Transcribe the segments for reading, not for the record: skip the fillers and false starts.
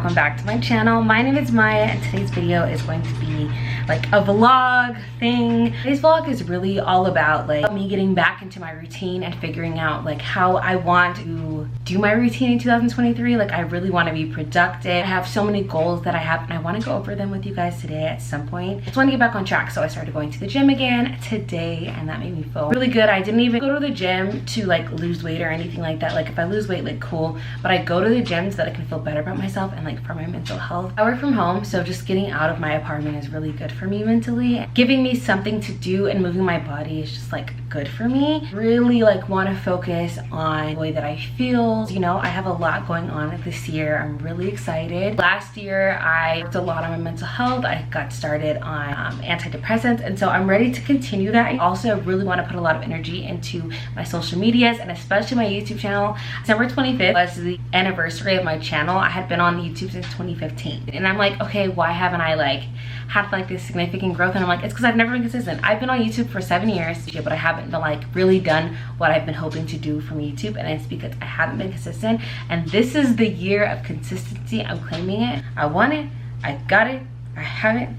welcome back to my channel. My name is Maya and today's video is going to be like a vlog thing. Today's vlog is really all about like me getting back into my routine and figuring out like how I want to do my routine in 2023. Like I really want to be productive. I have so many goals that I have and I want to go over them with you guys today at some point. I just want to get back on track, so I started going to the gym again today and that made me feel really good. I didn't even go to the gym to like lose weight or anything like that. Like if I lose weight, like cool, but I go to the gym so that I can feel better about myself and like for my mental health. I work from home, so just getting out of my apartment is really good for me mentally. Giving me something to do and moving my body is just like good for me. Really like want to focus on the way that I feel. You know, I have a lot going on this year. I'm really excited. Last year I worked a lot on my mental health. I got started on antidepressants, and so I'm ready to continue that. I also really want to put a lot of energy into my social medias and especially my YouTube channel. December 25th was the anniversary of my channel. I had been on YouTube since 2015 and I'm like, okay, why haven't I like had like this significant growth? And I'm like, it's because I've never been consistent. I've been on YouTube for 7 years, but I haven't been like really done what I've been hoping to do from YouTube, and it's because I haven't been consistent. And this is the year of consistency. I'm claiming it. I want it. I got it. I have it.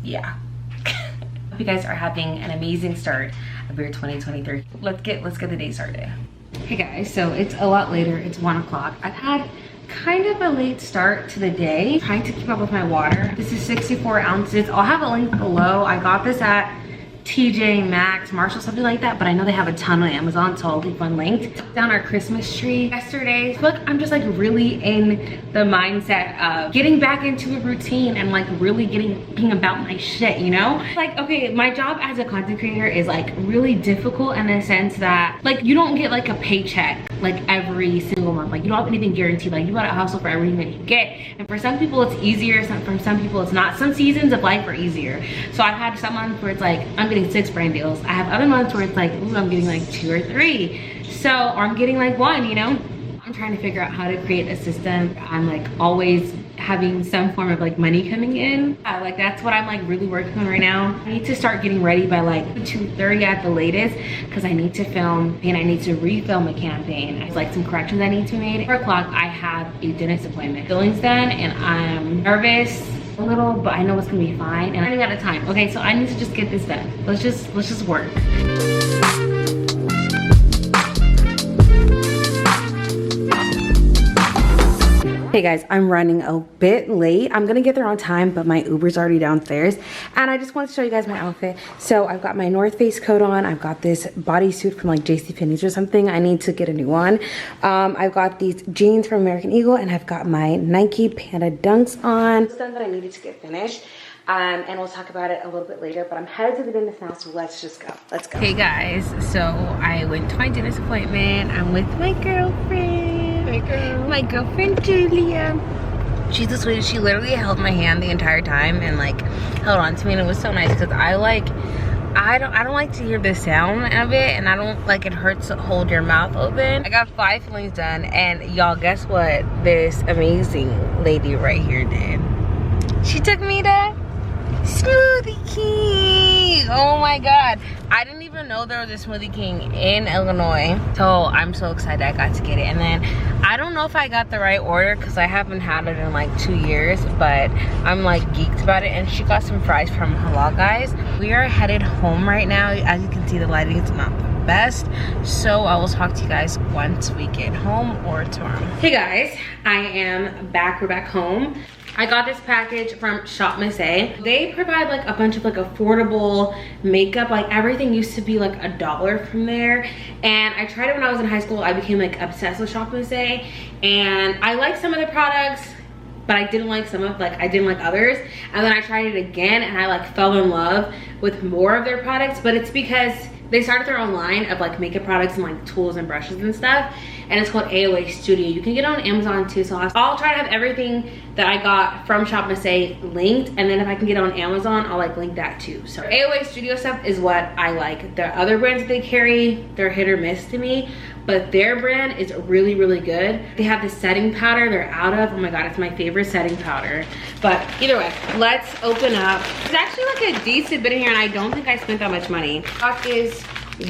Yeah. Hope you guys are having an amazing start of your 2023. Let's get the day started. Hey guys, so it's a lot later. It's 1 o'clock. I've had kind of a late start to the day, trying to keep up with my water. This is 64 ounces. I'll have a link below. I got this at TJ Maxx, Marshall, something like that, but I know they have a ton on Amazon, so I'll leave one linked. Took down our Christmas tree yesterday. Look, I'm just like really in the mindset of getting back into a routine and like really being about my shit, you know? Like, okay, my job as a content creator is like really difficult in the sense that like you don't get like a paycheck like every single month. Like you don't have anything guaranteed. Like you gotta hustle for everything that you get. And for some people it's easier, for some people it's not. Some seasons of life are easier. So I've had some months where it's like I'm getting 6 brand deals. I have other months where it's like, ooh, I'm getting like 2 or 3. So, or I'm getting like 1, you know? I'm trying to figure out how to create a system. I'm like always having some form of like money coming in. Like that's what I'm like really working on right now. I need to start getting ready by like 2:30 at the latest because I need to film and I need to refilm a campaign. There's like some corrections that need to be made. 4 o'clock I have a dentist appointment. Filling's done and I'm nervous a little, but I know it's gonna be fine and I'm running out of time. Okay, so I need to just get this done. Let's just work. Hey guys, I'm running a bit late. I'm gonna get there on time, but my Uber's already downstairs. And I just wanted to show you guys my outfit. So I've got my North Face coat on. I've got this bodysuit from like JCPenney's or something. I need to get a new one. I've got these jeans from American Eagle and I've got my Nike Panda Dunks on. It's done that I needed to get finished. And we'll talk about it a little bit later, but I'm headed to the dentist now, so let's just go. Let's go. Hey guys, so I went to my dentist appointment. I'm with my girlfriend. My girlfriend Julia. She's the sweetest. She literally held my hand the entire time and like held on to me, and it was so nice because I don't like to hear the sound of it, and I don't like it hurts to hold your mouth open. I got 5 fillings done, and y'all guess what this amazing lady right here did? She took me to Smoothie King. Oh my god, I didn't even know there was a Smoothie King in Illinois, so I'm so excited I got to get it. And then I don't know if I got the right order because I haven't had it in like 2 years, but I'm like geeked about it. And she got some fries from Halal Guys. We are headed home right now. As you can see, the lighting is not the best, so I will talk to you guys once we get home or tomorrow. Hey guys, I am back. We're back home. I got this package from Shop Miss A. They provide like a bunch of like affordable makeup. Like everything used to be like $1 from there. And I tried it when I was in high school. I became like obsessed with Shop Miss A. And I like some of the products, but I didn't like I didn't like others. And then I tried it again and I like fell in love with more of their products. But it's because they started their own line of like makeup products and like tools and brushes and stuff, and it's called AOA Studio. You can get it on Amazon too, so I'll try to have everything that I got from Shop Miss A linked, and then if I can get it on Amazon, I'll like link that too. So AOA Studio stuff is what I like. The other brands that they carry, they're hit or miss to me, but their brand is really, really good. They have this setting powder they're out of. Oh my god, it's my favorite setting powder. But either way, let's open up. There's actually like a decent bit in here, and I don't think I spent that much money. Got this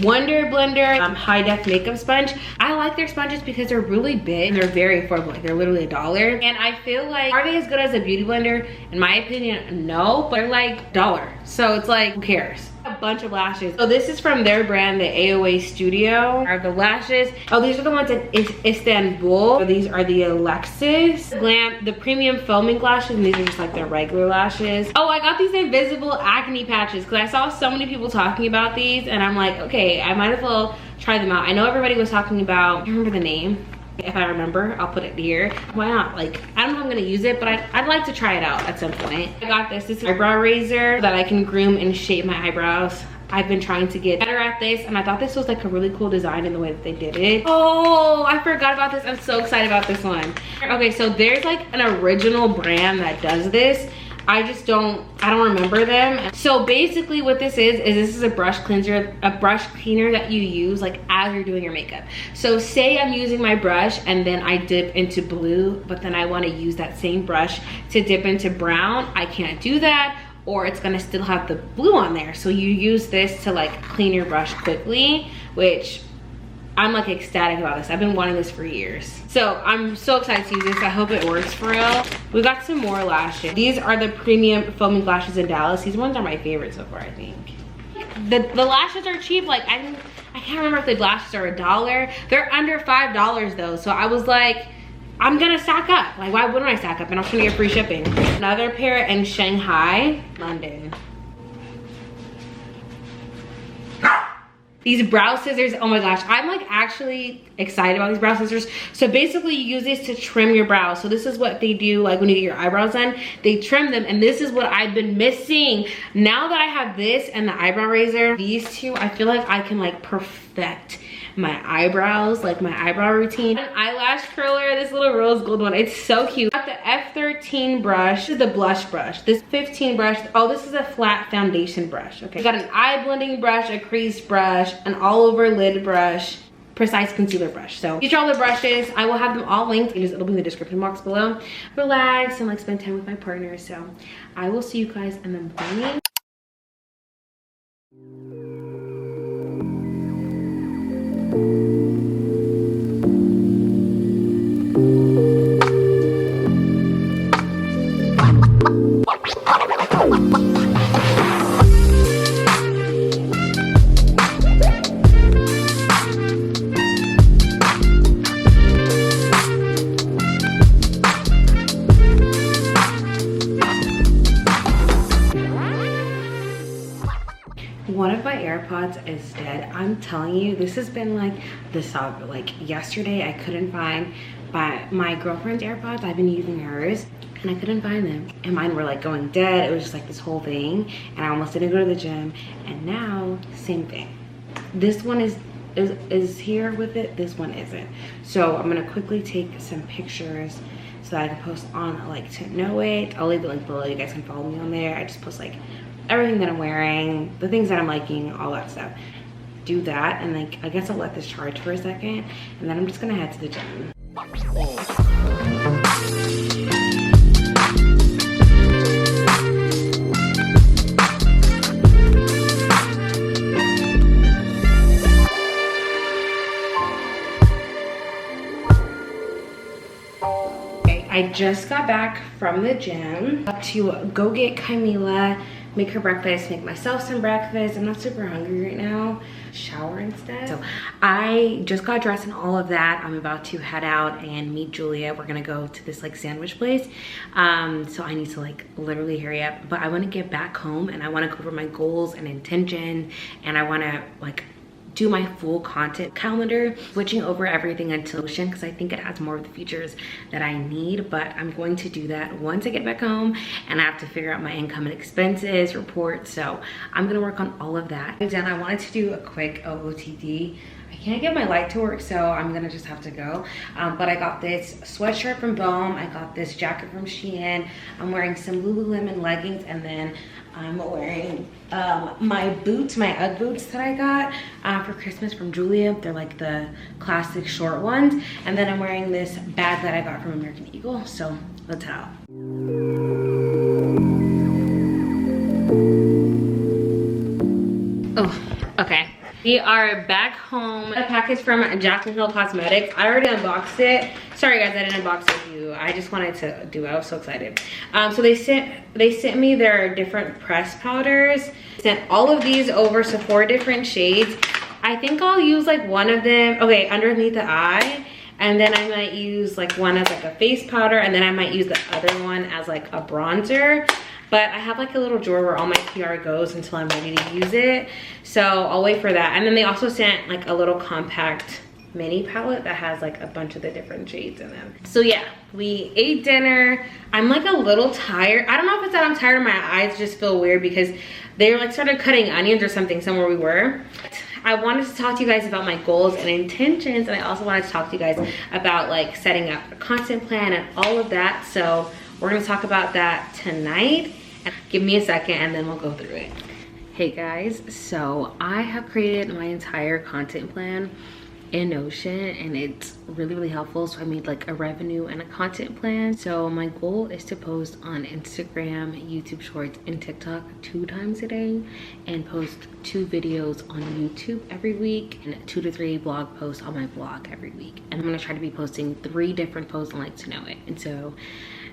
Wonder Blender high def makeup sponge. I like their sponges because they're really big and they're very affordable. Like they're literally $1. And I feel like, are they as good as a beauty blender? In my opinion, no, but they're like $1. So it's like, who cares? A bunch of lashes. So this is from their brand, the AOA Studio. Are the lashes. Oh, these are the ones in Istanbul. So these are the Alexis Glam, the premium foaming lashes, and these are just like their regular lashes. Oh, I got these invisible acne patches because I saw so many people talking about these, and I'm like, okay, I might as well try them out. I know everybody was talking about, I don't remember the name. If I remember, I'll put it here. Why not? Like, I don't know if I'm gonna use it, but I'd like to try it out at some point. I got this. This is an eyebrow razor that I can groom and shape my eyebrows. I've been trying to get better at this, and I thought this was like a really cool design in the way that they did it. Oh, I forgot about this. I'm so excited about this one. Okay, so there's like an original brand that does this. I don't remember them. So basically what this is a brush cleanser, a brush cleaner that you use like as you're doing your makeup. So say I'm using my brush and then I dip into blue, but then I want to use that same brush to dip into brown. I can't do that, or it's gonna still have the blue on there. So you use this to like clean your brush quickly, which I'm like ecstatic about this. I've been wanting this for years. So I'm so excited to use this. I hope it works for real. We got some more lashes. These are the premium foaming lashes in Dallas. These ones are my favorite so far, I think. The lashes are cheap. Like I can't remember if the lashes are $1. They're under $5 though. So I was like, I'm gonna stack up. Like why wouldn't I stack up? And I'm trying to get free shipping. Another pair in Shanghai, London. These brow scissors, oh my gosh, I'm like actually excited about these brow scissors. So basically you use this to trim your brows. So this is what they do like when you get your eyebrows done, they trim them, and this is what I've been missing. Now that I have this and the eyebrow razor, these two, I feel like I can like perfect my eyebrows, like my eyebrow routine. An eyelash curler, this little rose gold one, it's so cute. Got the F13 brush. This is the blush brush. This 15 brush, oh, this is a flat foundation brush. Okay, got an eye blending brush, a crease brush, an all over lid brush, precise concealer brush. So these are all the brushes. I will have them all linked. It'll be in the description box below. Relax and like spend time with my partner. So I will see you guys in the morning. One of my AirPods is dead. I'm telling you, this has been like the saga. Like yesterday I couldn't find my girlfriend's AirPods. I've been using hers and I couldn't find them, and mine were like going dead. It was just like this whole thing, and I almost didn't go to the gym. And now same thing. This one is here with it, this one isn't. So I'm gonna quickly take some pictures so that I can post on like To Know It. I'll leave the link below. You guys can follow me on there. I just post like everything that I'm wearing, the things that I'm liking, all that stuff. Do that, and like I guess I'll let this charge for a second, and then I'm just gonna head to the gym. I just got back from the gym to go get Camila, make her breakfast, make myself some breakfast. I'm not super hungry right now. Shower instead. So I just got dressed and all of that. I'm about to head out and meet Julia. We're gonna go to this like sandwich place. So I need to like literally hurry up. But I wanna get back home and I wanna go over my goals and intention, and I wanna like do my full content calendar, switching over everything until Notion because I think it has more of the features that I need. But I'm going to do that once I get back home, and I have to figure out my income and expenses report. So I'm gonna work on all of that. And then I wanted to do a quick OOTD. I can't get my light to work, so I'm gonna just have to go. But I got this sweatshirt from Bohm. I got this jacket from Shein. I'm wearing some Lululemon leggings, and then I'm wearing my boots, my UGG boots that I got for Christmas from Julia. They're like the classic short ones. And then I'm wearing this bag that I got from American Eagle. So let's head out. Oh, okay. We are back home. A package from Jaclyn Hill Cosmetics. I already unboxed it. Sorry guys, I didn't unbox it with you. I just wanted to do it. I was so excited. So they sent me their different press powders. Sent all of these over, so 4 different shades. I think I'll use like one of them, okay, underneath the eye. And then I might use like one as like a face powder, and then I might use the other one as like a bronzer. But I have like a little drawer where all my PR goes until I'm ready to use it. So I'll wait for that. And then they also sent like a little compact mini palette that has like a bunch of the different shades in them. So yeah, we ate dinner. I'm like a little tired. I don't know if it's that I'm tired or my eyes just feel weird because they like started cutting onions or something somewhere we were. I wanted to talk to you guys about my goals and intentions, and I also wanted to talk to you guys about like setting up a content plan and all of that. So we're gonna talk about that tonight. Give me a second and then we'll go through it. Hey guys, so I have created my entire content plan in Notion, and it's really helpful. So I made like a revenue and a content plan. So my goal is to post on Instagram, YouTube Shorts, and TikTok 2 times a day, and post 2 videos on YouTube every week, and 2 to 3 blog posts on my blog every week. And I'm gonna try to be posting 3 different posts on Like to Know It. And so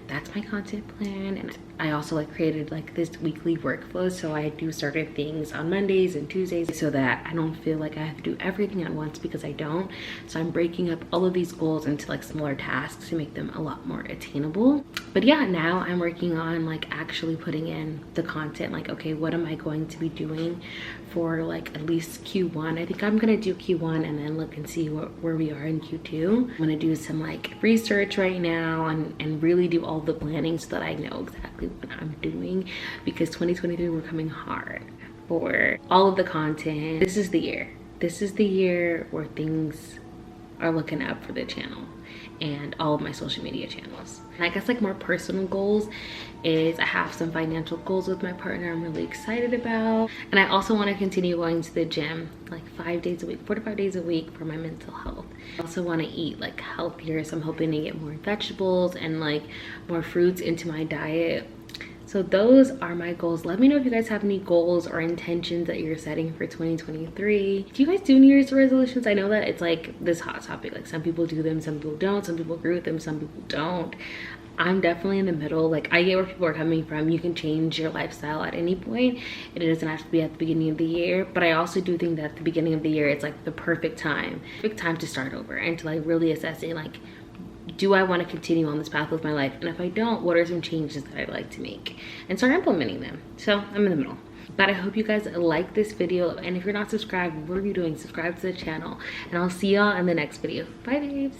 that's my content plan. And I also like created like this weekly workflow, so I do certain things on Mondays and Tuesdays so that I don't feel like I have to do everything at once, because I don't. So I'm breaking up all of these goals into like smaller tasks to make them a lot more attainable. But yeah, now I'm working on like actually putting in the content, like okay, what am I going to be doing for like at least Q1. I think I'm gonna do Q1 and then look and see where we are in Q2. I'm gonna do some like research right now and really do all the planning so that I know exactly what I'm doing, because 2023 we're coming hard for all of the content. This is the year. This is the year where things are looking up for the channel and all of my social media channels. And I guess like more personal goals is I have some financial goals with my partner I'm really excited about. And I also want to continue going to the gym like 5 days a week, 4 to 5 days a week for my mental health. I also want to eat like healthier, so I'm hoping to get more vegetables and like more fruits into my diet. So those are my goals. Let me know if you guys have any goals or intentions that you're setting for 2023. Do you guys do New Year's resolutions? I know that it's like this hot topic. Like some people do them, some people don't. Some people agree with them, some people don't. I'm definitely in the middle. Like I get where people are coming from. You can change your lifestyle at any point. It doesn't have to be at the beginning of the year. But I also do think that at the beginning of the year, it's like the perfect time to start over and to like really assess it, like, do I want to continue on this path with my life? And if I don't, what are some changes that I'd like to make? And start implementing them. So I'm in the middle. But I hope you guys like this video. And if you're not subscribed, what are you doing? Subscribe to the channel. And I'll see y'all in the next video. Bye, babes.